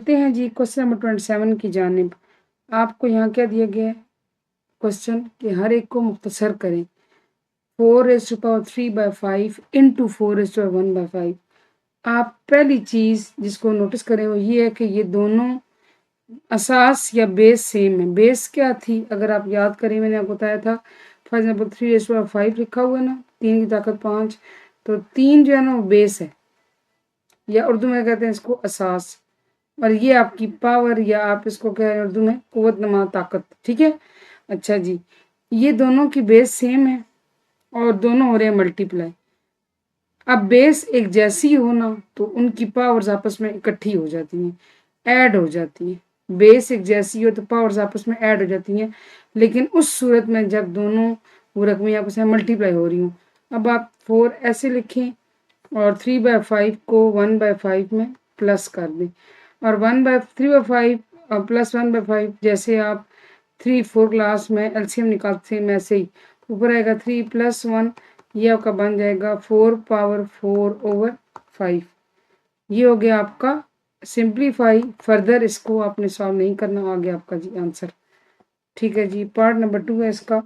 चलते हैं जी question number 27 की जानिब। आपको यहाँ क्या दिया गया है क्वेश्चन कि हर एक को मुख्तसर करें। 4⁵ इंटू 4⁵1/5। आप पहली चीज़ जिसको नोटिस करें वो ये है कि ये दोनों असास या बेस सेम है। बेस क्या थी अगर आप याद करें, मैंने आपको बताया था फॉर एग्जाम्पल 3⁵5 लिखा हुआ है ना, 3 की ताकत 5, तो 3 जो है ना वो बेस है, या उर्दू में कहते हैं इसको असास, और ये आपकी पावर, या आप इसको कह रहे हैं उर्दू में कुव्वत नमा ताकत। ठीक है, अच्छा जी, ये दोनों की बेस सेम है और दोनों हो रहे हैं मल्टीप्लाई। अब बेस एक जैसी हो ना तो उनकी पावर्स आपस में इकट्ठी हो जाती हैं, ऐड हो जाती हैं। बेस एक जैसी हो तो पावर्स आपस में ऐड हो जाती हैं, लेकिन उस सूरत में जब दोनों वो रकमें आपस में मल्टीप्लाई हो रही हूँ। अब आप 4 ऐसे लिखें और 3/5 को 1/5 में प्लस कर दें, और 3/5 प्लस 1/5, जैसे आप 3 4 क्लास में एलसीएम निकालते हैं वैसे ही ऊपर आएगा 3 + 1, ये आपका बन जाएगा 4⁴/5। ये हो गया आपका सिंप्लीफाई। फर्दर इसको आपने सॉल्व नहीं करना, आ गया आपका जी आंसर। ठीक है जी, पार्ट नंबर 2 है इसका।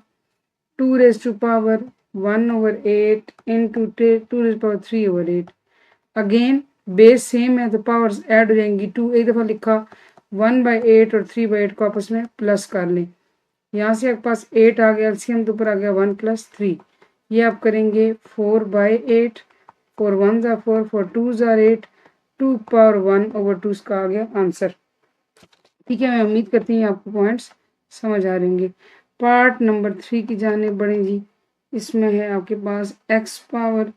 2⁻1/8 इंटू 2⁻3/8। अगेन बेस सेम है तो पावर्स ऐड हो जाएंगी। 2 एक दफ़ा लिखा, 1/8 और 3/8 को आपस में प्लस कर लें। यहाँ से आपके पास 8 आ गया, एलसीएम के ऊपर आ गया 1 + 3। ये आप करेंगे 4/8, 4 1 ज़ा 4, 4 2 ज़ा 8, 2⁻1/2 इसका आ गया आंसर। ठीक है, मैं उम्मीद करती हूँ आपको पॉइंट्स समझ आ रहेंगे। पार्ट नंबर 3 की जाने बढ़ें जी। इसमें है आपके पास x⁴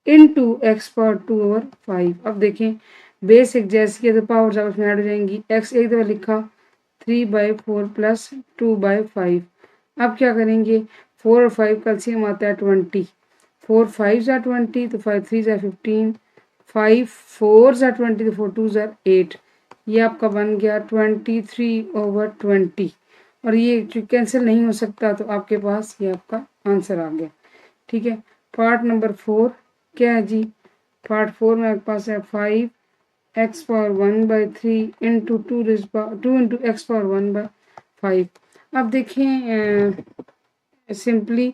इंटू x⁴2/5। अब देखें बेस एक जैसी है तो पावर्स आपस में ऐड हो जाएंगी। x एक दफ़ा लिखा, 3/4 + 2/5। अब क्या करेंगे, 4 और 5 का एलसीएम आता है 20। 4 5 ज़ा 20 तो 5 3 ज़ा 15, 5 4 ज़ा 20 तो 4 2 ज़ा 8। ये आपका बन गया 23/20, और ये कैंसिल नहीं हो सकता तो आपके पास ये आपका आंसर आ गया। ठीक है, पार्ट नंबर 4 क्या है जी। पार्ट 4 में आपके पास है 5x⁴1/3 इंटू 2 इंटू x⁴1/5। अब देखें सिंपली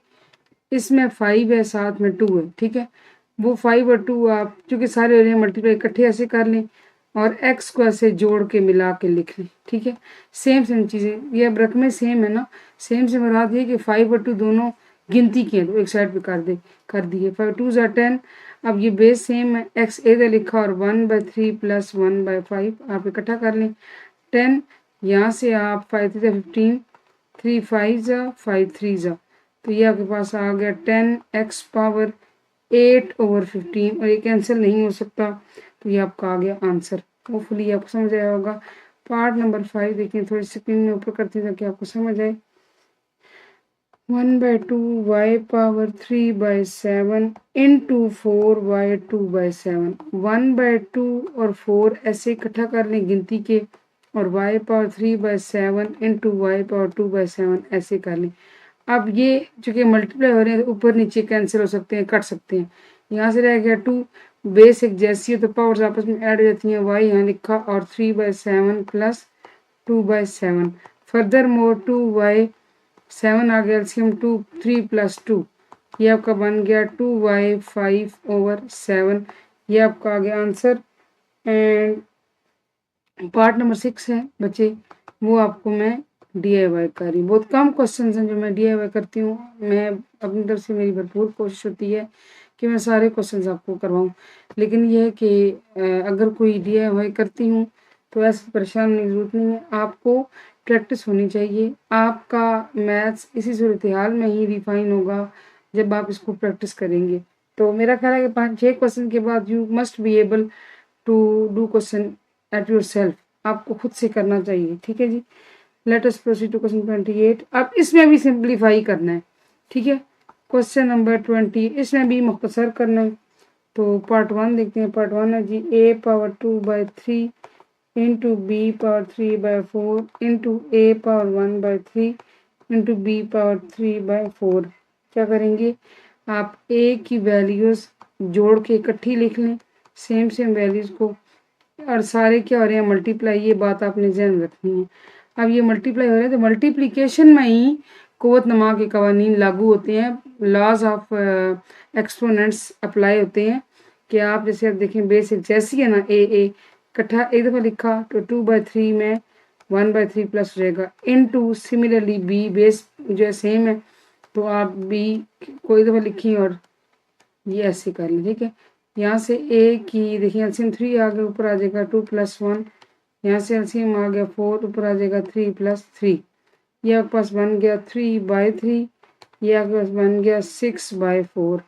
इसमें 5 है, साथ में 2 है। ठीक है, वो 5 और 2 आप चूँकि सारे हो रहे हैं मल्टीप्लाई, इकट्ठे ऐसे कर लें और x को ऐसे जोड़ के मिला के लिख लें। ठीक है, सेम चीज़ें, ये अब रकमें सेम है ना। सेम से मुराद ये कि 5 और 2 दोनों गिनती के हैं तो एक साइड पे कर दिए। 5 2 ज़ा 10। अब ये बेस सेम है, x इधर लिखा और 1/3 + 1/5 आप इकट्ठा कर लें 10। यहाँ से आप 5 3 ज़ा 15, 3 5 ज़ा 5 3 ज़ा, तो ये आपके पास आ गया 10x⁴8/15, और ये कैंसिल नहीं हो सकता तो ये आपका आ गया आंसर। होपफुली आपको समझ आया होगा। पार्ट नंबर 5 देखिए, थोड़ी स्क्रीन में ऊपर करती हूँ ताकि आपको समझ आए। 1/2 y⁴3/7 इंटू 4y2/7। 1/2 और 4 ऐसे इकट्ठा कर लें गिनती के, और y⁴3/7 इंटू y⁴2/7 ऐसे कर लें। अब ये चूँकि मल्टीप्लाई हो रहे हैं तो ऊपर नीचे कैंसिल हो सकते हैं, कट सकते हैं। यहाँ से रह गया 2, बेस एक जैसी हो तो पावर्स आपस में ऐड हो जाती हैं। y यहाँ लिखा और 3/7 + 2/7। फर्दर मोर 2y7 आ गया, एलसीएम 2 3 + 2, ये आपका बन गया 2y5/7। ये आपका आ गया आंसर। एंड पार्ट नंबर 6 है बच्चे, वो आपको मैं DIY कर रही हूँ। बहुत कम क्वेश्चन हैं जो मैं DIY करती हूँ। मैं अपनी तरफ से मेरी भरपूर कोशिश होती है कि मैं सारे क्वेश्चन आपको करवाऊँ, लेकिन यह है कि अगर कोई DIY करती हूँ तो ऐसे परेशान होने की ज़रूरत नहीं है। आपको प्रैक्टिस होनी चाहिए। आपका मैथ्स इसी सूरत हाल में ही रिफाइन होगा जब आप इसको प्रैक्टिस करेंगे। तो मेरा ख्याल है कि 5-6 क्वेश्चन के बाद you must be able to do question at yourself. आपको खुद से करना चाहिए। ठीक है जी, let us proceed to question 28। अब इसमें भी सिंप्लीफाई करना है। ठीक है, क्वेश्चन नंबर 20 इसमें भी मुख्तसर करना है। तो पार्ट 1 देखते हैं। पार्ट 1 है जी a⁴2/3 into b⁴3/4 into a⁴1/3 into b⁴3/4। क्या करेंगे, आप a की वैल्यूज़ जोड़ के इकट्ठी लिख लें, सेम वैल्यूज़ को, और सारे क्या हो रहे हैं, मल्टीप्लाई। ये बात आपने ध्यान रखनी है। अब ये मल्टीप्लाई हो रहे हैं तो मल्टीप्लिकेशन में ही कुव्वत नमा के कवानीन लागू होते हैं, लॉज ऑफ एक्सपोनेंट्स अप्लाई होते हैं। कि आप जैसे आप देखें बेसिक जैसी है ना, ए इकट्ठा एक दफ़ा लिखा तो 2/3 में 1/3 प्लस हो जाएगा, इनटू सिमिलरली बी बेस जो है सेम है तो आप बी कोई दफ़ा लिखी और ये ऐसे कर लें। ठीक है, यहाँ से ए की देखिए एलसीएम 3 आ गया, ऊपर आ जाएगा 2 + 1। यहाँ से एलसीएम आ गया 4, ऊपर आ जाएगा 3 + 3। ये आपके पास बन गया 3/3। ये आपके पास बन गया 6/4।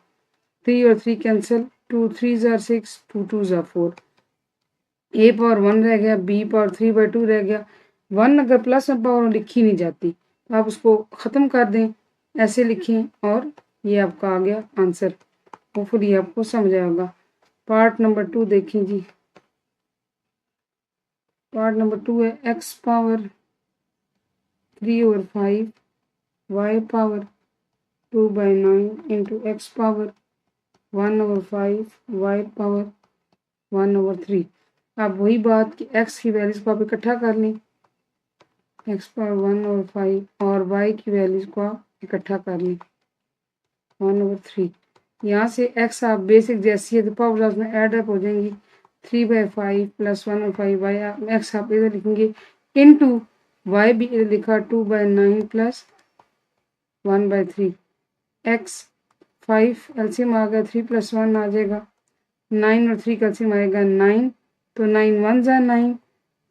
3 और 3 कैंसिल, 2 3 * 6, 2 2 * 4। ए पावर 1 रह गया, बी पावर 3/2 रह गया। 1 अगर प्लस में पावर लिखी नहीं जाती तो आप उसको ख़त्म कर दें, ऐसे लिखें और ये आपका आ गया आंसर। होपफुली आपको समझ आया होगा। पार्ट नंबर 2 देखें जी। पार्ट नंबर 2 है x power 3/5 y power 2/9 into x power 1/5 y power 1/3। अब वही बात कि x की वैल्यूज को आप इकट्ठा कर लें, x पावर 1/5 और y की वैल्यूज को आप इकट्ठा कर लें 1/3। यहाँ से x आप बेसिक जैसी है तो पावर उसमें एड अप हो जाएंगी, 3/5 + 1/5 y x आप इधर लिखेंगे इनटू y भी इधर लिखा 2/9 + 1/3। x 5 एलसीएम आ गया 3 + 1 आ जाएगा, 9 और 3 का एलसीएम आएगा 9, तो 9 1 * 9,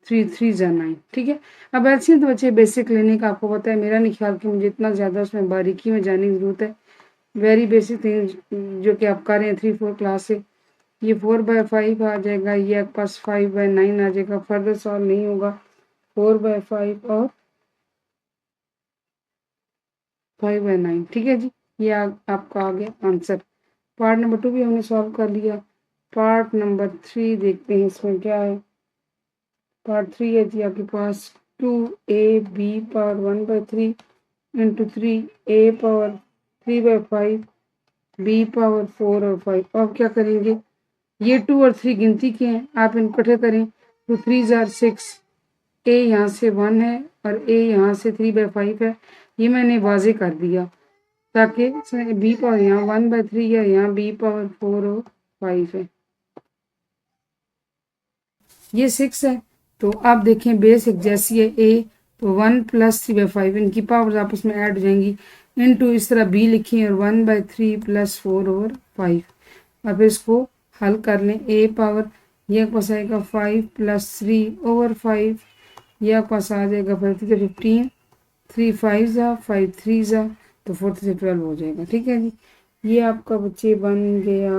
3 3 * 9। ठीक है, अब एलसीएम तो बच्चे बेसिक लेने का आपको पता है, मेरा नहीं ख्याल कि मुझे इतना ज़्यादा उसमें बारीकी में जाने की ज़रूरत है। वेरी बेसिक थिंग जो कि आप कर रहे हैं 3-4 क्लास से। ये 4/5 आ जाएगा, ये आपके पास 5/9 आ जाएगा, फर्दर सॉल्व नहीं होगा। 4/5 और 5/9। ठीक है जी, ये आपका आ गया आंसर। पार्ट नंबर 2 भी हमने सॉल्व कर लिया। पार्ट नंबर 3 देखते हैं इसमें क्या है। पार्ट 3 है जी आपके पास 2ab power 1/3 into 3a power 3/5 b power 4 और 5। अब क्या करेंगे, ये 2 और 3 गिनती के हैं, आप इनको इकट्ठे करें तो 3 * 6। ए यहाँ से 1 है और ए यहाँ से 3/5 है, ये मैंने वाजे कर दिया ताकि बी पावर यहाँ 1/3 है, यहाँ बी पावर 4 और 5 है, ये 6 है। तो आप देखें बेसिक जैसी है ए तो 1 + 3/5 इनकी पावर आपस में ऐड हो जाएंगी, इनटू इस तरह बी लिखें और 1/3 + 4 और 5। अब इसको हल कर लें, ए पावर ये पास आएगा 5 + 3/5, यह पास आ जाएगा 15, 3 5 * 5 3 * तो 4 से 12 हो जाएगा। ठीक है जी, ये आपका बच्चे बन गया।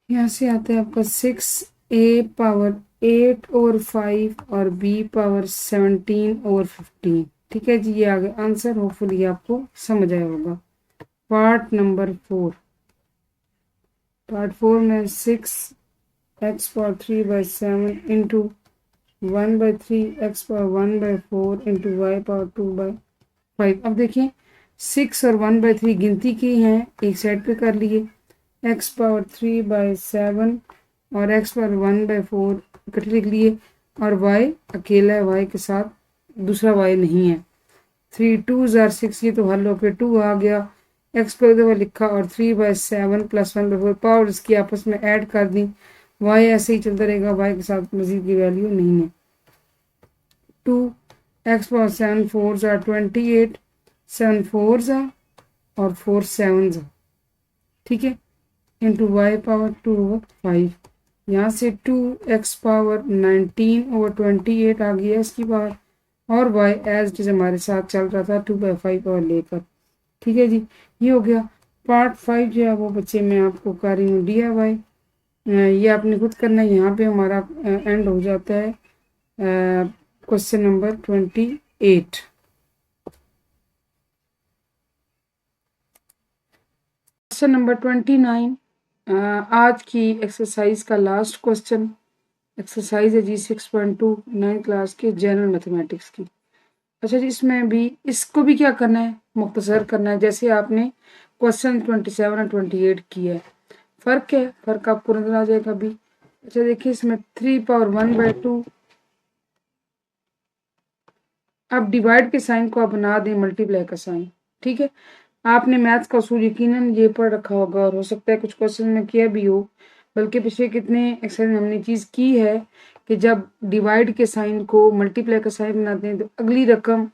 यहाँ से आता है आपका 6a पावर 8/5 और b पावर 17/15। ठीक है जी, ये आ गया आंसर। होपफुली आपको समझ आया होगा। पार्ट नंबर 4, पार्ट 4 में 6x power 3/7 into 1/3 x power 1/4 into y power 2/5। अब देखिए 6 और 1/3 गिनती की हैं, एक साइड पे कर लिए, x पावर 3/7 और x पावर 1/4 इकट्ठे लिख लिए और y अकेला है, y के साथ दूसरा y नहीं है। 3 2 * 6, ये तो हल होकर 2 आ गया, x को इधर लिखा और 3/7 + 1/4 पावर इसकी आपस में ऐड कर दी, y ऐसे ही चलता रहेगा, y के साथ मजीद की वैल्यू नहीं है। 2 x पावर 7 4 * 28, 7 4 और 4 7। ठीक है, इंटू y पावर 2/5। यहाँ से 2x पावर 19/28 आ गया इसकी पावर, और y एज इट हमारे साथ चल रहा था 2/5 और लेकर। ठीक है जी, ये हो गया। पार्ट 5 जो है वो बच्चे मैं आपको कर रही हूँ DIY, ये आपने खुद करना है। यहाँ पे हमारा एंड हो जाता है क्वेश्चन नंबर 28। क्वेश्चन नंबर 29 आज की एक्सरसाइज का लास्ट क्वेश्चन। एक्सरसाइज है जी 6.2 9th क्लास के जनरल मैथमेटिक्स की। अच्छा जी, इसमें भी इसको भी क्या करना है, मुख्तसर करना है, जैसे आपने क्वेश्चन 27 और 28 किया है। फ़र्क है, फ़र्क आपको नज़र आ जाएगा अभी। अच्छा देखिए इसमें 3 पावर 1/2, अब डिवाइड के साइन को आप बना दें मल्टीप्लाई का साइन, ठीक है। आपने मैथ्स का उसूल यकीनन ये पढ़ रखा होगा और हो सकता है कुछ क्वेश्चन में किया भी हो, बल्कि पिछले कितने एक्सरसाइज में हमने चीज़ की है कि जब डिवाइड के साइन को मल्टीप्लाई का साइन बनाते हैं तो अगली रकम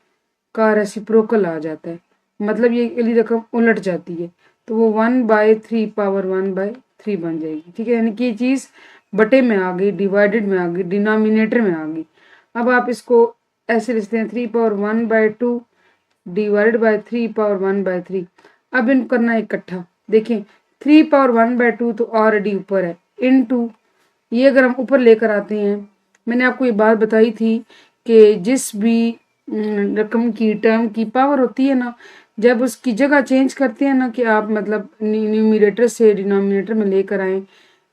का रेसिप्रोकल आ जाता है, मतलब ये अगली रकम उलट जाती है, तो वो 1/3 पावर 1/3 बन जाएगी, ठीक है। यानी कि ये चीज़ बटे में आ गई, डिवाइडेड में आ गई, डिनोमिनेटर में आ गई। अब आप इसको ऐसे लिखते हैं 3 पावर 1/2 डिवाइडेड बाय 3 पावर 1/3। अब इनको करना है इकट्ठा। देखें 3 पावर 1/2 तो ऑलरेडी ऊपर है, इनटू ये अगर हम ऊपर लेकर आते हैं, मैंने आपको ये बात बताई थी कि जिस भी रकम की टर्म की पावर होती है ना, जब उसकी जगह चेंज करते हैं ना कि आप मतलब न्यूमरेटर से डिनोमिनेटर में लेकर आएँ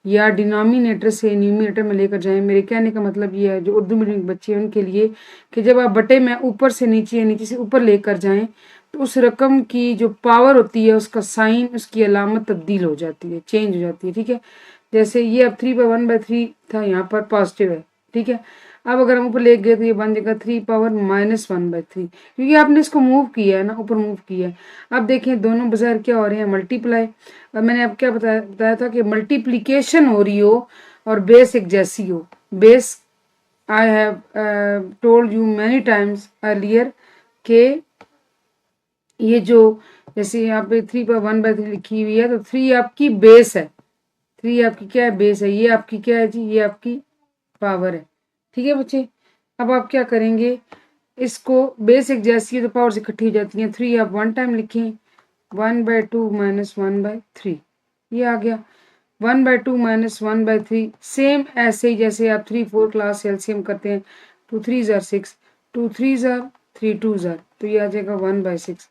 या डिनोमिनेटर से न्यूमरेटर में लेकर जाएं, मेरे कहने का मतलब ये है जो उर्दू मीडियम के बच्चे हैं उनके लिए कि जब आप बटे में ऊपर से नीचे या नीचे से ऊपर लेकर जाएं तो उस रकम की जो पावर होती है उसका साइन, उसकी अलामत तब्दील हो जाती है, चेंज हो जाती है, ठीक है। जैसे ये अब 3/1/3 था, यहाँ पर पॉजिटिव है, ठीक है। अब अगर हम ऊपर ले गए तो ये बन जाएगा 3 पावर -1/3, क्योंकि आपने इसको मूव किया है ना, ऊपर मूव किया है। अब देखें दोनों बज़ाहिर क्या हो रहे हैं, मल्टीप्लाई। और मैंने आपको क्या बताया था कि मल्टीप्लिकेशन हो रही हो और बेस एक जैसी हो। Base I have told you many times earlier के ये जो जैसे यहाँ पे 3/1/3 लिखी हुई है तो 3 आपकी बेस है, 3 आपकी क्या है, बेस है। ये आपकी क्या है जी, ये आपकी पावर है, ठीक है बच्चे। अब आप क्या करेंगे, इसको बेस एक जैसी है तो पावर से इकट्ठी हो जाती है। 3 आप 1 टाइम लिखें, 1/2 -1/3 ये आ गया। 1/2 -1/3 सेम ऐसे ही जैसे आप 3 4 क्लास से एलसीएम करते हैं, 2 3 ज़ार 6, 2 3 ज़ार 3 2 ज़ार, तो ये आ जाएगा 1/6।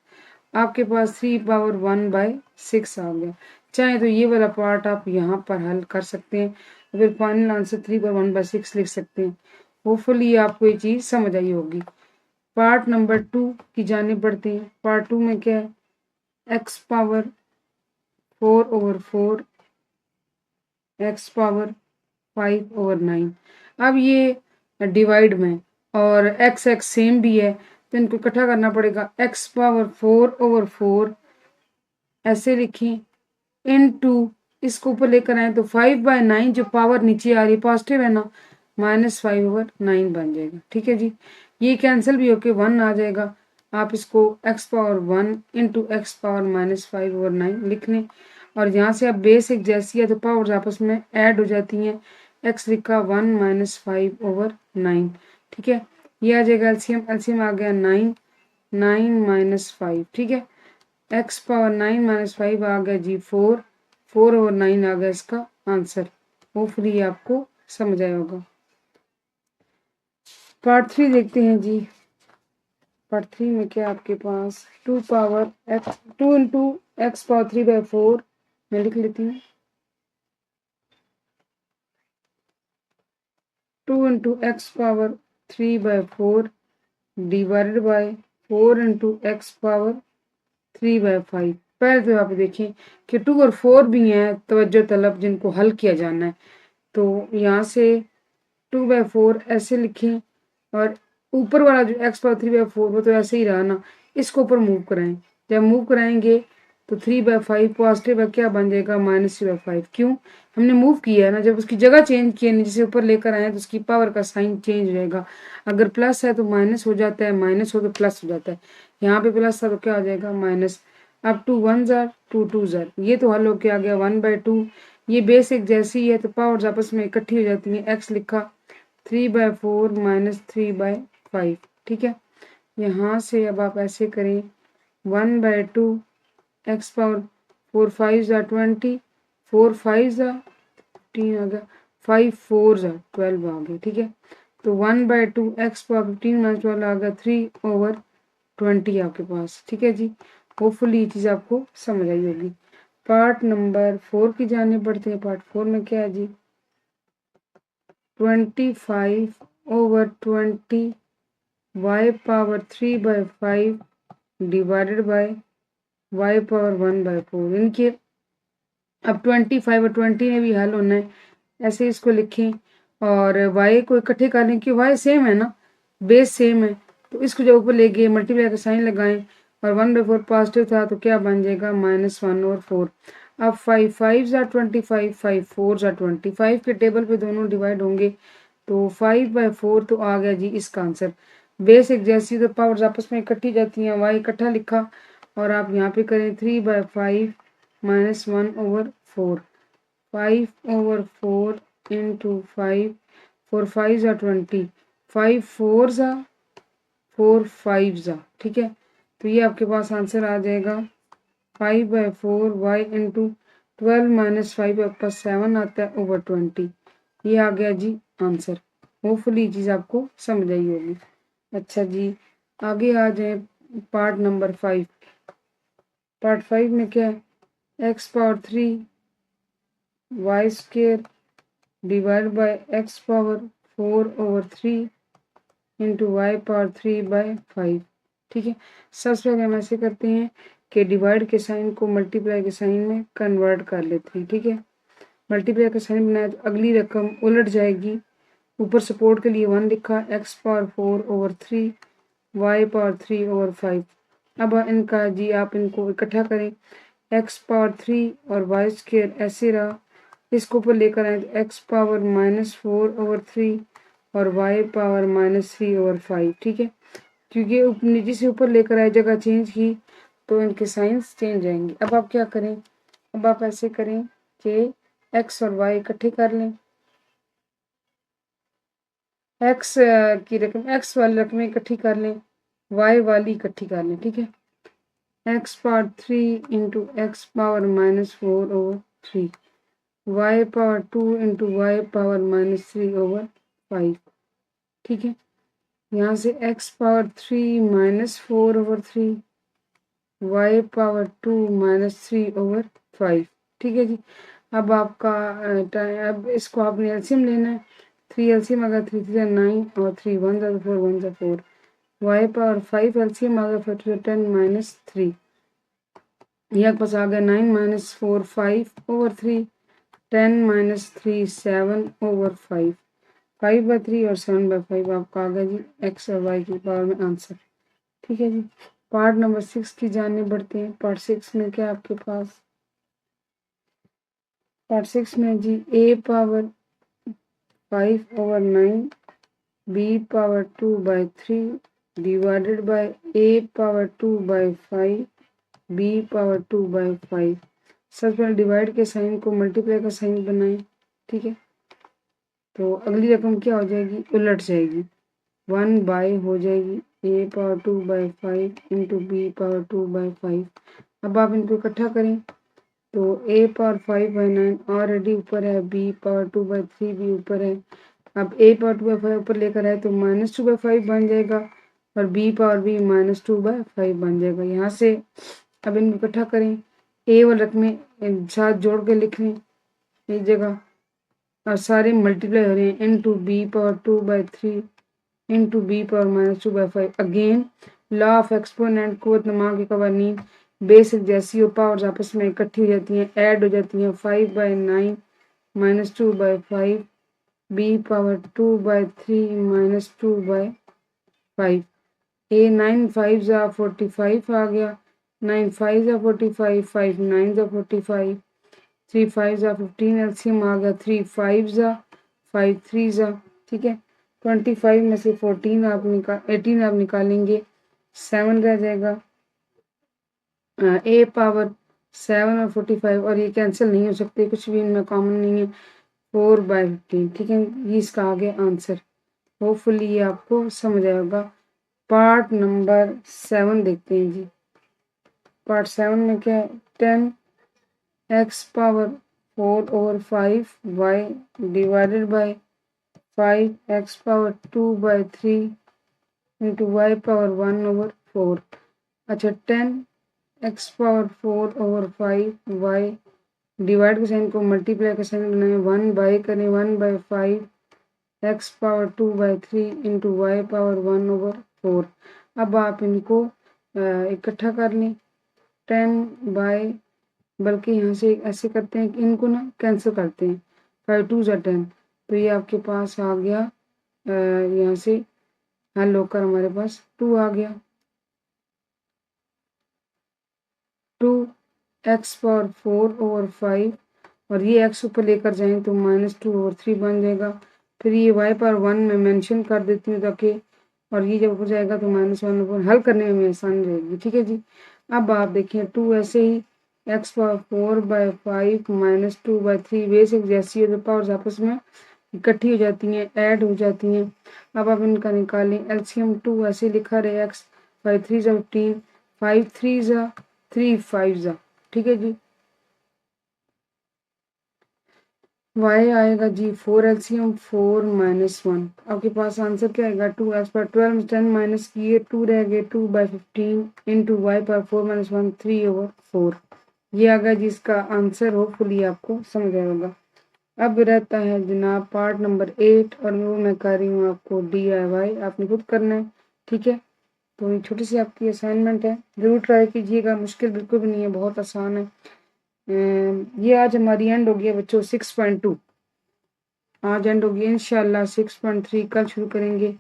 आपके पास 3 पावर 1/6 आ गया। चाहे तो ये वाला पार्ट आप यहाँ पर हल कर सकते हैं, फिर फाइनल आंसर 3/1/6 लिख सकते हैं। होपफुली आपको ये चीज़ समझ आई होगी। पार्ट नंबर 2 की जाने बढ़ते हैं। पार्ट 2 में क्या है, x पावर 4/4 x पावर 5/9। अब ये डिवाइड में और x x सेम भी है तो इनको इकट्ठा करना पड़ेगा। x पावर 4/4 ऐसे लिखें, इनटू इसको ऊपर लेकर आए तो 5/9 जो पावर नीचे आ रही है पॉजिटिव है ना, -5/9 बन जाएगा, ठीक है जी। ये कैंसिल भी होके 1 आ जाएगा। आप इसको x power 1 into x power -5/9 लिख लें और यहाँ से आप बेस एक जैसी है तो पावर्स आपस में ऐड हो जाती हैं। x लिखा 1 -5/9, ठीक है। ये आ जाएगा एलसीएम, एलसीएम आ गया 9, 9 -5, ठीक है। x पावर 9 -5 आ गया जी 4, 4/9 आ गया इसका आंसर। होपफुली आपको समझ आया होगा। पार्ट 3 देखते हैं जी। पार्ट 3 में क्या आपके पास 2 power x 2 into x power 3/4 मैं लिख लेती हूँ, 2 into x power 3/4 divided by 4 into x power 3/5। पहले तो आप देखें कि 2 और 4 भी हैं तवज्जो तलब जिनको हल किया जाना है, तो यहाँ से 2/4 ऐसे लिखें और ऊपर वाला जो x पावर 3/4 वो तो ऐसे ही रहा ना, इसको ऊपर मूव कराएं। जब मूव कराएंगे तो 3/5 पॉजिटिव है, क्या बन जाएगा -3/5। क्यों, हमने मूव किया है ना, जब उसकी जगह चेंज किया नीचे से ऊपर लेकर आए तो उसकी पावर का साइन चेंज हो जाएगा। अगर प्लस है तो माइनस हो जाता है, माइनस हो तो प्लस हो जाता है। यहाँ पे प्लस था तो क्या हो जाएगा माइनस। अब 2 1 ज़ार 2 2 ज़ार, ये तो हल होके आ गया 1/2। ये बेस एक जैसी है तो पावर्स आपस में इकट्ठी हो जाती हैं। x लिखा 3/4 -3/5, ठीक है। यहाँ से अब आप ऐसे करें 1/2 x पावर 4 5 ज़ा 20, 4 5 ज़ा 15 आ गया, 5 4 ज़ा 12 आ गया, ठीक है। तो 1/2 x पावर 15 -12 आ गया 3/20 आपके पास, ठीक है जी। होपफुली ये चीज़ आपको समझ आई होगी। पार्ट नंबर 4 की जाने बढ़ते हैं। पार्ट 4 में क्या है जी, 25/20 y power 3/5 divided by y power 1/4। इनके अब 25 और 20 में भी हल होना है, ऐसे इसको लिखें और y को इकट्ठे कर लें क्योंकि y सेम है ना, बेस सेम है, तो इसको जब ऊपर ले गए मल्टीप्लाई का साइन लगाएं और 1/4 पॉजिटिव था तो क्या बन जाएगा -1/4। अब 5 5 ज़ा 25, 5 4 ज़ा 25 के टेबल पे दोनों डिवाइड होंगे तो 5/4 तो आ गया जी इसका आंसर। बेस एक जैसी तो पावर्स आपस में इकट्ठी जाती हैं, y इकट्ठा लिखा और आप यहाँ पे करें 3/5 -1/4, 5/4 into 5, 4 5 ज़ा 20, 5 4 ज़ा 4 5 ज़ा, ठीक है। तो ये आपके पास आंसर आ जाएगा 5/4 y इंटू 12 - 5 आपके पास 7 आता है ओवर 20। ये आ गया जी आंसर। होपफुली चीज़ आपको समझ आई होगी। अच्छा जी, आगे आ जाए पार्ट नंबर 5। पार्ट 5 में क्या है, x⁴ y square divide by x⁴/3 into y⁴/5, ठीक है। सबसे पहले हम ऐसे करते हैं कि डिवाइड के साइन को मल्टीप्लाई के साइन में कन्वर्ट कर लेते हैं, ठीक है। मल्टीप्लाई का साइन बनाया तो अगली रकम उलट जाएगी, ऊपर सपोर्ट के लिए 1 लिखा, x⁴/3 y⁴/5। अब इनका जी आप इनको इकट्ठा करें, x⁴ और y² ऐसे रहा, इसको ऊपर लेकर आए तो x⁻⁻4/3 और y⁻−3/5, ठीक है। क्योंकि नीचे से ऊपर लेकर आए जगह चेंज की तो इनके साइंस चेंज जाएंगे। अब आप क्या करें, अब आप ऐसे करें कि x और y इकट्ठे कर लें, x की रकम x वाली रकमें इकट्ठी कर लें, y वाली इकट्ठी कर लें, ठीक है। x⁴ into x⁻⁻4/3, y⁴2 into y⁻−3/5, ठीक है। यहाँ से x⁴ 3 - 4/3 y⁴2 -3/5, ठीक है जी। अब आपका अब इसको आपने एलसीएम लेना है, 3 एलसीएम अगर 3 3 9 और 3 1 4 1 4, y⁴5 एलसीएम अगर 5 10 -3, ये आपके पास आ गया 9 - 4 5/3, 10 - 3 7/5, 5/3 और 7/5 आपका आ गया जी x और y की पावर में आंसर, ठीक है जी। पार्ट नंबर 6 की जानने बढ़ते हैं। पार्ट 6 में क्या आपके पास, पार्ट 6 में जी a⁴ 5/9 b⁴2/3 divided by a⁴2/5 b⁴2/5। सबसे पहले डिवाइड के साइन को मल्टीप्लाई का साइन बनाएं, ठीक है। तो अगली रकम क्या हो जाएगी, उलट जाएगी, 1 हो जाएगी a⁴2/5 इंटू b⁴2/5। अब आप इनको इकट्ठा करें तो a⁴5/9 ऑलरेडी ऊपर है, b⁴2/3 भी ऊपर है। अब a⁴2/5 ऊपर लेकर आए तो -2/5 बन जाएगा और b⁴भी -2/5 बन जाएगा। यहाँ से अब इनको इकट्ठा करें, a वाली रकमें साथ जोड़ के लिख लें एक जगह और सारे मल्टीप्लाई हो रहे हैं into b⁴2/3 into b⁻−2/5। Again law of exponent कुव्वत नमा के कवानीन, बेस एक जैसी और पावर्स आपस में इकट्ठी हो जाती हैं, ऐड हो जाती हैं। 5/9 -2/5 b⁴2/3 -2/5, ए 9 5 ज़ा 45 आ गया, 9 5 ज़ा 45, 5 9 ज़ा 45, 3 5 ज़ा 15 एलसीएम आ गया, 3 5 ज़ा 5 3 ज़ा, ठीक है। 25 में से 14 आप 18 आप निकालेंगे, 7 रह जाएगा, a⁴7 और 45 और ये कैंसिल नहीं हो सकते, कुछ भी इनमें कॉमन नहीं है, 4/15, ठीक है। ये इसका आ गया आंसर। होपफुली ये आपको समझ आएगा। पार्ट नंबर 7 देखते हैं जी। पार्ट 7 में क्या है, 10 x⁴4/5 y divided by 5 x⁴2/3 into y⁴1/4। अच्छा 10 x⁴4/5 y डिवाइड के साइन को मल्टीप्लाई के साइन बनाए, 1 करें 1/5 x⁴2/3 इंटू y⁴1/4। अब आप इनको इकट्ठा कर लें, 10 बल्कि यहाँ से ऐसे करते हैं कि इनको ना कैंसिल करते हैं। 5 2 ज़ा 10, तो ये आपके पास आ गया यहाँ से हल होकर हमारे पास 2 आ गया। 2x⁴/5 और ये x ऊपर लेकर जाएं तो -2/3 बन जाएगा। फिर ये y⁴1 मैं मेंशन कर देती हूँ ताकि, और ये जब ऊपर जाएगा तो -1 हल करने में आसानी रहेगी। ठीक है जी। अब आप देखिए 2 ऐसे ही x⁴/5 -2/3 बेसिक जैसी है, जो पावर्स आपस में इकट्ठी हो जाती हैं, ऐड हो जाती हैं। अब आप इनका निकालें एलसीएम। 2 ऐसे लिखा रहे x 5 3 ज़ा 15, 5 3 ज़ा 3 5 ज़ा। ठीक है जी। y आएगा जी 4 एलसीएम 4 -1। आपके पास आंसर क्या आएगा 2x⁴12 10 माइनस किए 2 रह गए 2/15 इंटू y⁴ -1 3/4। ये आ गया जी इसका आंसर। होपफुली आपको समझ आया होगा। अब रहता है जनाब पार्ट नंबर 8 और वो मैं कर रही हूँ आपको DIY, आपने खुद करना है। ठीक है, तो ये छोटी सी आपकी असाइनमेंट है, ज़रूर ट्राई कीजिएगा। मुश्किल बिल्कुल भी नहीं है, बहुत आसान है। ये आज हमारी एंड हो गया बच्चों 6.2, आज एंड हो गया। इंशाल्लाह 6.3 कल शुरू करेंगे।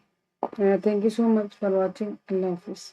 Thank you so much for watching. अल्लाह हाफिज़।